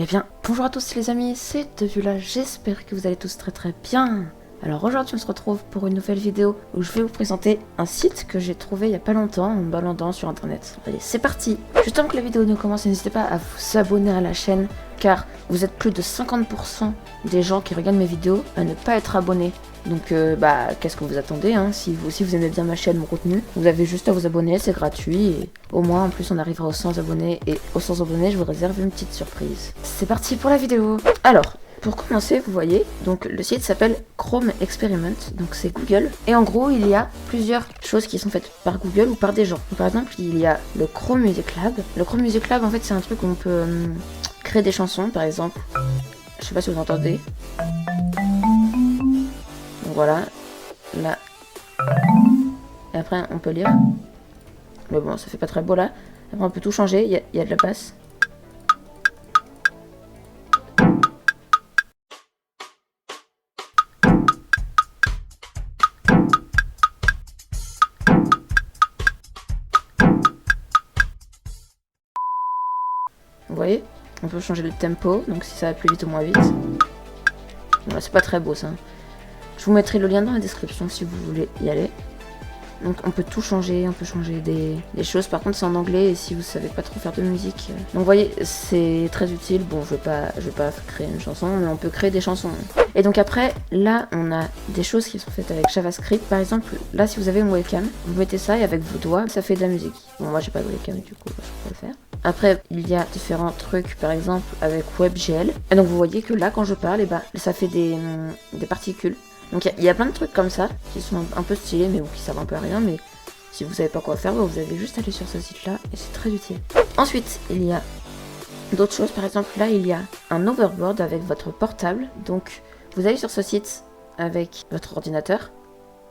bien, bonjour à tous les amis, c'est Devula, j'espère que vous allez tous très bien. Alors aujourd'hui on se retrouve pour une nouvelle vidéo où je vais vous présenter un site que j'ai trouvé il y a pas longtemps en me baladant sur internet. Allez, c'est parti. Juste avant que la vidéo ne commence, n'hésitez pas à vous abonner à la chaîne car vous êtes plus de 50% des gens qui regardent mes vidéos à ne pas être abonnés. Donc qu'est-ce que vous attendez hein, si vous aimez bien ma chaîne, mon contenu, vous avez juste à vous abonner, c'est gratuit et au moins en plus on arrivera aux 100 abonnés et aux 100 abonnés je vous réserve une petite surprise. C'est parti pour la vidéo. Alors, pour commencer, vous voyez, donc le site s'appelle Chrome Experiment, donc c'est Google. Et en gros, il y a plusieurs choses qui sont faites par Google ou par des gens. Donc, par exemple, il y a le Chrome Music Lab. Le Chrome Music Lab, en fait, c'est un truc où on peut créer des chansons, par exemple. Je sais pas si vous entendez. Donc voilà, là. Et après, on peut lire. Mais bon, ça fait pas très beau là. Après, on peut tout changer, il y a de la basse. Vous voyez, on peut changer le tempo, donc si ça va plus vite ou moins vite. Voilà, c'est pas très beau ça. Je vous mettrai le lien dans la description si vous voulez y aller. Donc on peut tout changer, on peut changer des choses. Par contre c'est en anglais et si vous savez pas trop faire de musique. Donc vous voyez, c'est très utile. Bon, je vais pas créer une chanson, mais on peut créer des chansons. Et donc après, là on a des choses qui sont faites avec JavaScript. Par exemple, là si vous avez une webcam, vous mettez ça et avec vos doigts, ça fait de la musique. Bon, moi j'ai pas de webcam du coup, je peux le faire. Après, il y a différents trucs, par exemple avec WebGL. Et donc vous voyez que là quand je parle, et ça fait des particules. Donc il y a plein de trucs comme ça qui sont un peu stylés mais qui servent un peu à rien, mais si vous savez pas quoi faire, vous avez juste à aller sur ce site là et c'est très utile. Ensuite il y a d'autres choses, par exemple là il y a un overboard avec votre portable. Donc vous allez sur ce site avec votre ordinateur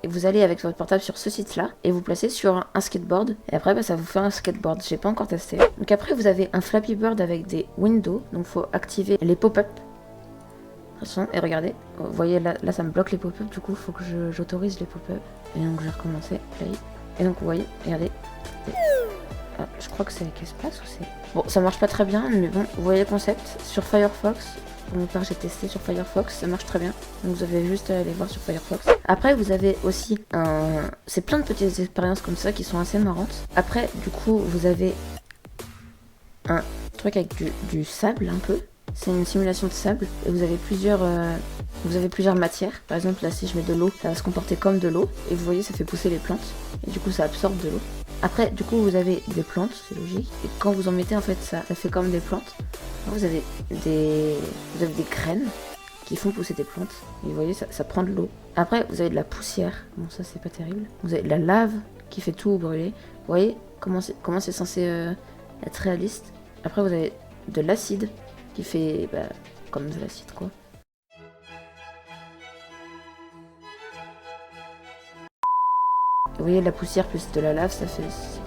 et vous allez avec votre portable sur ce site là et vous placez sur un skateboard et après ça vous fait un skateboard. J'ai pas encore testé. Donc après vous avez un Flappy Bird avec des windows, donc faut activer les pop-up. Et regardez, vous voyez là ça me bloque les pop-up, du coup faut que j'autorise les pop-up. Et donc je vais recommencer, play. Et donc vous voyez, regardez. Ah, je crois que c'est avec espace ou c'est... Bon, ça marche pas très bien, mais bon, vous voyez le concept. Sur Firefox, pour ma part j'ai testé sur Firefox, ça marche très bien. Donc vous avez juste à aller voir sur Firefox. Après vous avez aussi c'est plein de petites expériences comme ça qui sont assez marrantes. Après du coup vous avez un truc avec du sable un peu. C'est une simulation de sable et vous avez plusieurs matières. Par exemple là si je mets de l'eau, ça va se comporter comme de l'eau et vous voyez ça fait pousser les plantes et du coup ça absorbe de l'eau. Après du coup vous avez des plantes, c'est logique, et quand vous en mettez en fait ça fait comme des plantes. Alors, vous avez des graines qui font pousser des plantes et vous voyez ça prend de l'eau. Après vous avez de la poussière, bon ça c'est pas terrible. Vous avez de la lave qui fait tout brûler. Vous voyez comment c'est censé être réaliste. Après vous avez de l'acide qui fait comme de l'acide quoi. Vous voyez la poussière plus de la lave, c'est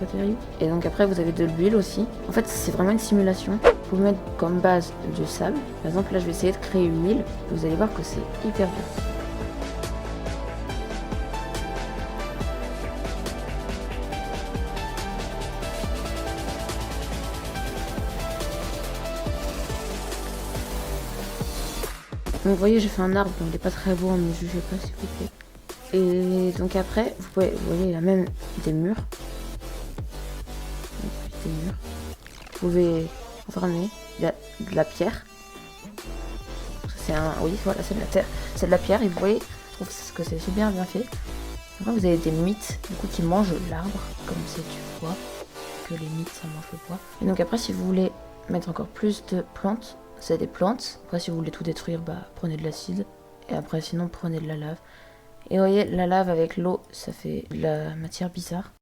pas terrible. Et donc après vous avez de l'huile aussi. En fait c'est vraiment une simulation. Vous mettre comme base du sable. Par exemple là je vais essayer de créer une huile. Vous allez voir que c'est hyper dur. Donc vous voyez j'ai fait un arbre, bon, il est pas très beau, mais jugez pas s'il vous plaît. Et donc après, vous voyez il y a même des murs. Vous pouvez ramener il y a de la pierre. C'est oui voilà c'est de la terre, c'est de la pierre et vous voyez, je trouve que c'est super bien fait. Après vous avez des mythes du coup qui mangent l'arbre, comme c'est du bois, que les mythes ça mange le bois. Et donc après si vous voulez mettre encore plus de plantes, c'est des plantes. Après si vous voulez tout détruire, prenez de l'acide. Et après sinon prenez de la lave. Et vous voyez la lave avec l'eau, ça fait de la matière bizarre.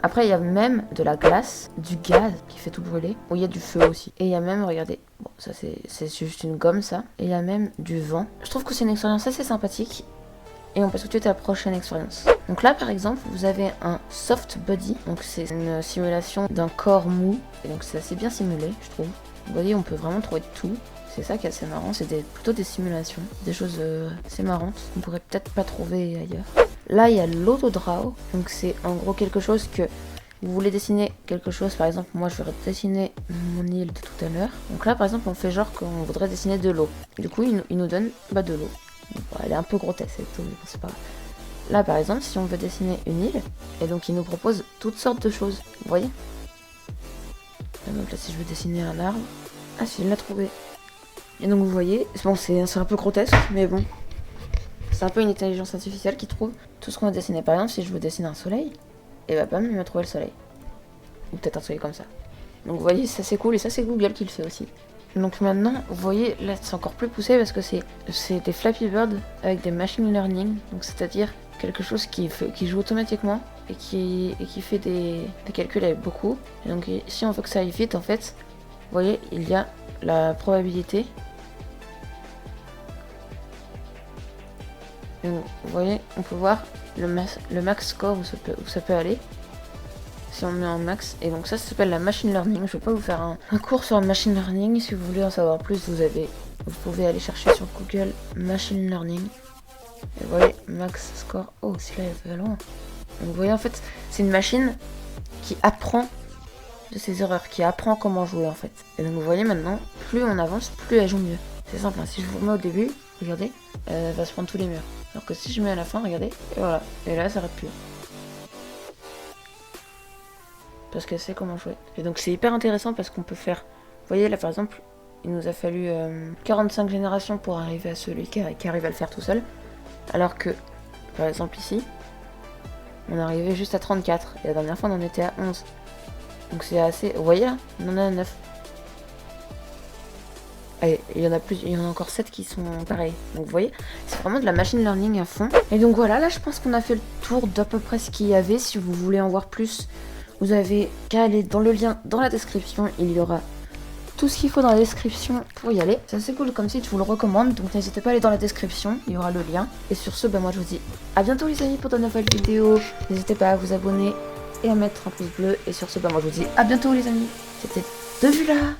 Après il y a même de la glace, du gaz qui fait tout brûler. Ou il y a du feu aussi. Et il y a même, regardez, bon ça c'est juste une gomme ça. Et il y a même du vent. Je trouve que c'est une expérience assez sympathique. Et on passe tout de suite à la prochaine expérience. Donc là par exemple vous avez un soft body, donc c'est une simulation d'un corps mou, et donc c'est assez bien simulé je trouve. Vous voyez on peut vraiment trouver tout, c'est ça qui est assez marrant, c'est plutôt des simulations, des choses assez marrantes qu'on pourrait peut-être pas trouver ailleurs. Là, il y a l'autodraw. Donc c'est en gros quelque chose que vous voulez dessiner quelque chose. Par exemple, moi, je vais dessiner mon île de tout à l'heure. Donc là, par exemple, on fait genre qu'on voudrait dessiner de l'eau. Du coup, il nous donne de l'eau. Bon, elle est un peu grotesque, cette eau, mais bon, c'est pas grave. Là, par exemple, si on veut dessiner une île, et donc il nous propose toutes sortes de choses. Vous voyez? Donc là, si je veux dessiner un arbre... Ah, si, il l'a trouvé. Et donc, vous voyez, bon, c'est un peu grotesque, mais bon. C'est un peu une intelligence artificielle qui trouve tout ce qu'on va dessiner. Par exemple, si je veux dessiner un soleil, et bah bam, il m'a trouvé le soleil. Ou peut-être un soleil comme ça. Donc vous voyez, ça c'est cool, et ça c'est Google qui le fait aussi. Donc maintenant, vous voyez, là c'est encore plus poussé parce que c'est des Flappy Bird avec des machine learning. Donc c'est-à-dire quelque chose qui joue automatiquement et qui fait des calculs avec beaucoup. Et donc si on veut que ça aille vite, en fait, vous voyez, il y a la probabilité. Et vous voyez, on peut voir le max score où ça peut aller. Si on met en max, et donc ça s'appelle la machine learning. Je vais pas vous faire un cours sur le machine learning. Si vous voulez en savoir plus, vous pouvez aller chercher sur Google machine learning. Et vous voyez, max score. Oh, celui-là il va loin. Donc vous voyez, en fait, c'est une machine qui apprend de ses erreurs, qui apprend comment jouer en fait. Et donc vous voyez maintenant, plus on avance, plus elle joue mieux. C'est simple, hein. Si je vous remets au début, regardez, elle va se prendre tous les murs. Alors que si je mets à la fin, regardez, et voilà. Et là, ça arrête plus. Parce qu'elle sait comment jouer. Et donc c'est hyper intéressant parce qu'on peut faire... Vous voyez là par exemple, il nous a fallu 45 générations pour arriver à celui qui arrive à le faire tout seul. Alors que, par exemple ici, on est arrivé juste à 34. Et la dernière fois on en était à 11. Donc c'est assez... Vous voyez là, on en a 9. Allez, il y en a encore 7 qui sont pareils. Donc vous voyez, c'est vraiment de la machine learning à fond. Et donc voilà, là je pense qu'on a fait le tour d'à peu près ce qu'il y avait. Si vous voulez en voir plus, vous avez qu'à aller dans le lien dans la description. Il y aura tout ce qu'il faut dans la description pour y aller. C'est assez cool comme site, je vous le recommande. Donc n'hésitez pas à aller dans la description, il y aura le lien. Et sur ce, moi je vous dis à bientôt les amis pour de nouvelles vidéos. N'hésitez pas à vous abonner et à mettre un pouce bleu. Et sur ce, moi je vous dis à bientôt les amis. C'était De Vue là.